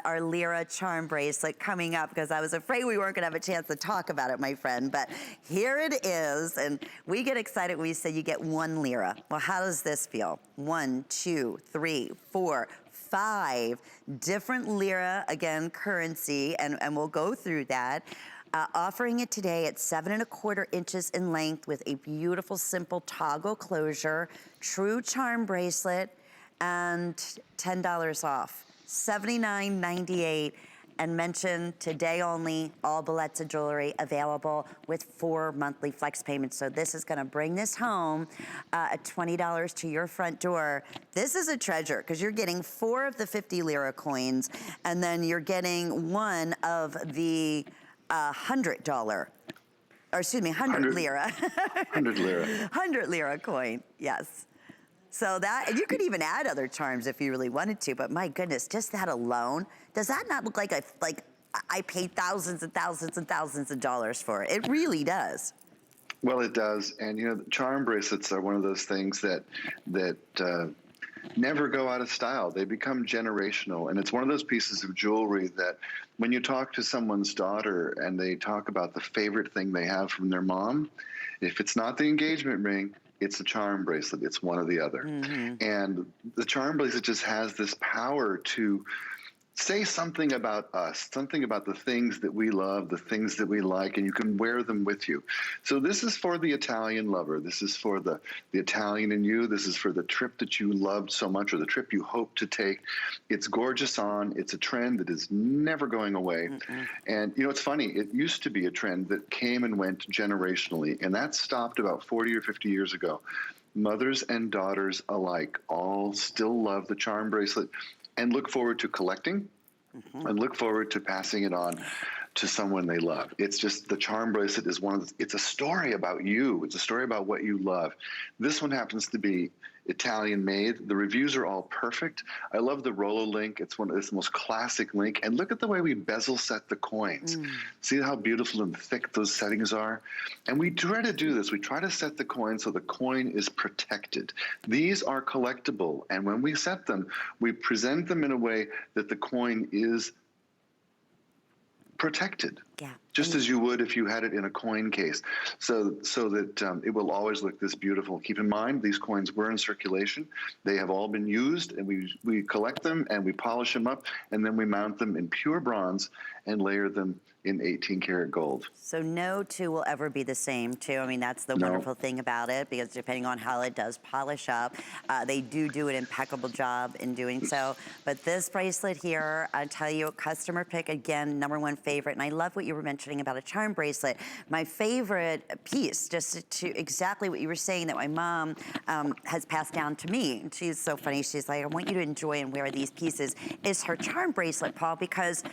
Our lira charm bracelet coming up because I was afraid we weren't gonna have a chance to talk about it, my friend, but here it is. And we get excited when we say you get 1 lira. Well, how does this feel? 1, 2, 3, 4, 5 different lira, again, currency, and we'll go through that. Offering it today at 7¼ inches in length with a beautiful, simple toggle closure, true charm bracelet, and $10 off. $79.98, and mention today only, all Bellezza jewelry available with 4 monthly flex payments. So this is gonna bring this home at $20 to your front door. This is a treasure because you're getting 4 of the 50 lira coins, and then you're getting 1 of the $100, or excuse me, 100 lira. 100 lira. 100 lira coin, yes. So that, and you could even add other charms if you really wanted to, but my goodness, just that alone, does that not look like I paid thousands and thousands and thousands of dollars for it? It really does. Well, it does. And, you know, charm bracelets are one of those things that never go out of style. They become generational. And it's one of those pieces of jewelry that when you talk to someone's daughter and they talk about the favorite thing they have from their mom, if it's not the engagement ring, it's a charm bracelet. It's one or the other. And the charm bracelet just has this power to say something about us, something about the things that we love, the things that we like, and you can wear them with you. So this is for the Italian lover. This is for the Italian in you. This is for the trip that you loved so much, or the trip you hope to take. It's gorgeous on. It's a trend that is never going away. And, you know, it's funny. It used to be a trend that came and went generationally, and that stopped about 40 or 50 years ago. Mothers and daughters alike all still love the charm bracelet and look forward to collecting and look forward to passing it on to someone they love. It's just, the charm bracelet is it's a story about you. It's a story about what you love. This one happens to be Italian made. The reviews are all perfect. I love the Rolo link. It's the most classic link. And look at the way we bezel set the coins. See how beautiful and thick those settings are? And we try to do this. We try to set the coin so the coin is protected. These are collectible. And when we set them, we present them in a way that the coin is protected. Just as you would if you had it in a coin case, so that it will always look this beautiful. Keep in mind, these coins were in circulation. They have all been used, and we collect them and we polish them up, and then we mount them in pure bronze and layer them in 18-karat gold. So no two will ever be the same, too. I mean, that's the wonderful thing about it, because depending on how it does polish up, they do an impeccable job in doing so. But this bracelet here, I tell you, customer pick, again, #1 favorite. And I love what you were mentioning about a charm bracelet. My favorite piece, just to exactly what you were saying, that my mom has passed down to me. And she's so funny. She's like, I want you to enjoy and wear these pieces, is her charm bracelet, Paul, because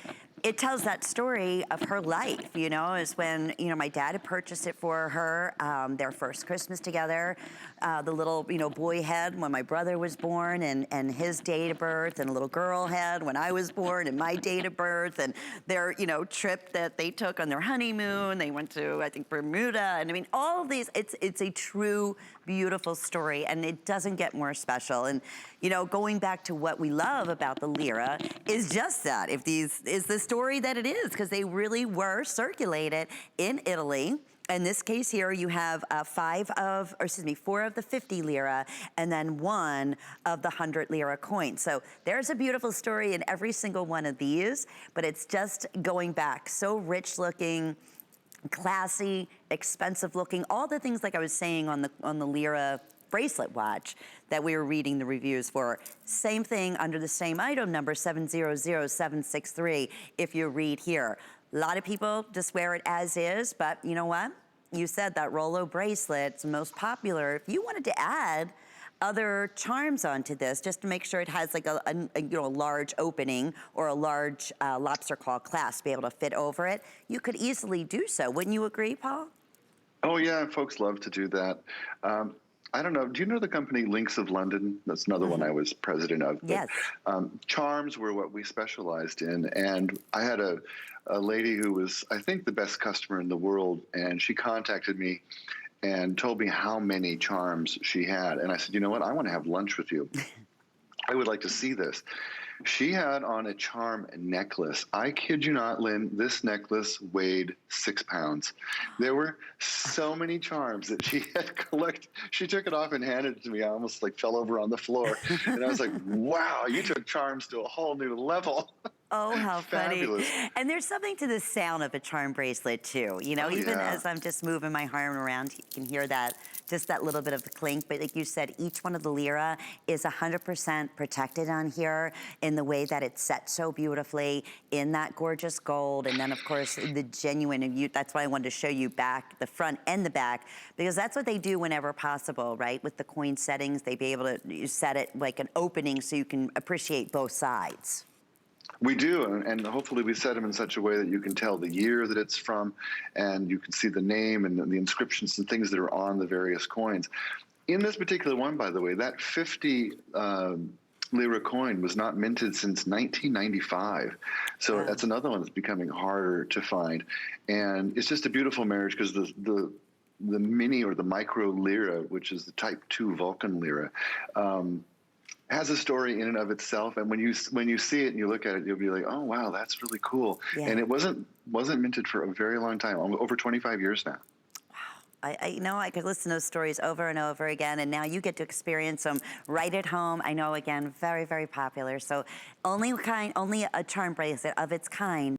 it tells that story of her life, you know, is when, you know, my dad had purchased it for her, their first Christmas together. The little, you know, boy had when my brother was born, and his date of birth, and a little girl had when I was born and my date of birth, and their, you know, trip that they took on their honeymoon. They went to, I think, Bermuda. And I mean, all of these, it's a true, beautiful story, and it doesn't get more special. And, you know, going back to what we love about the lira is just that. If these is the story that it is, because they really were circulated in Italy. In this case here, you have 4 of the 50 lira, and then 1 of the 100 lira coin. So there's a beautiful story in every single one of these, but it's just going back, so rich looking, classy, expensive looking, all the things like I was saying on the lira bracelet watch that we were reading the reviews for. Same thing under the same item number, 700763, if you read here. A lot of people just wear it as is, but you know what? You said that Rolo bracelet's most popular. If you wanted to add other charms onto this, just to make sure it has like a you know, large opening or a large lobster claw clasp to be able to fit over it, you could easily do so. Wouldn't you agree, Paul? Oh yeah, folks love to do that. I don't know, do you know the company Links of London? That's another one I was president of. Yes. But, charms were what we specialized in, and I had a lady who was, I think, the best customer in the world, and she contacted me and told me how many charms she had. And I said, you know what, I want to have lunch with you. I would like to see this. She had on a charm necklace. I kid you not, Lynn, this necklace weighed 6 pounds. There were so many charms that she had collected. She took it off and handed it to me. I almost like fell over on the floor. And I was like, wow, you took charms to a whole new level. Oh, how funny. Fabulous. And there's something to the sound of a charm bracelet too. You know, Oh, even yeah. as I'm just moving my arm around, you can hear that, just that little bit of the clink. But like you said, each one of the lira is 100% protected on here in the way that it's set so beautifully in that gorgeous gold. And then of course, the genuine, and that's why I wanted to show you back, the front and the back, because that's what they do whenever possible, right? With the coin settings, they be able to set it like an opening so you can appreciate both sides. We do, and hopefully we set them in such a way that you can tell the year that it's from, and you can see the name and the inscriptions and things that are on the various coins. In this particular one, by the way, that 50 lira coin was not minted since 1995. So that's another one that's becoming harder to find. And it's just a beautiful marriage because the mini or the micro lira, which is the type 2 Vulcan lira, has a story in and of itself, and when you see it and you look at it, you'll be like, "Oh wow, that's really cool." Yeah. And it wasn't minted for a very long time, over 25 years now. Wow, you know, I could listen to those stories over and over again, and now you get to experience them right at home. I know, again, very, very popular. So only a charm bracelet of its kind.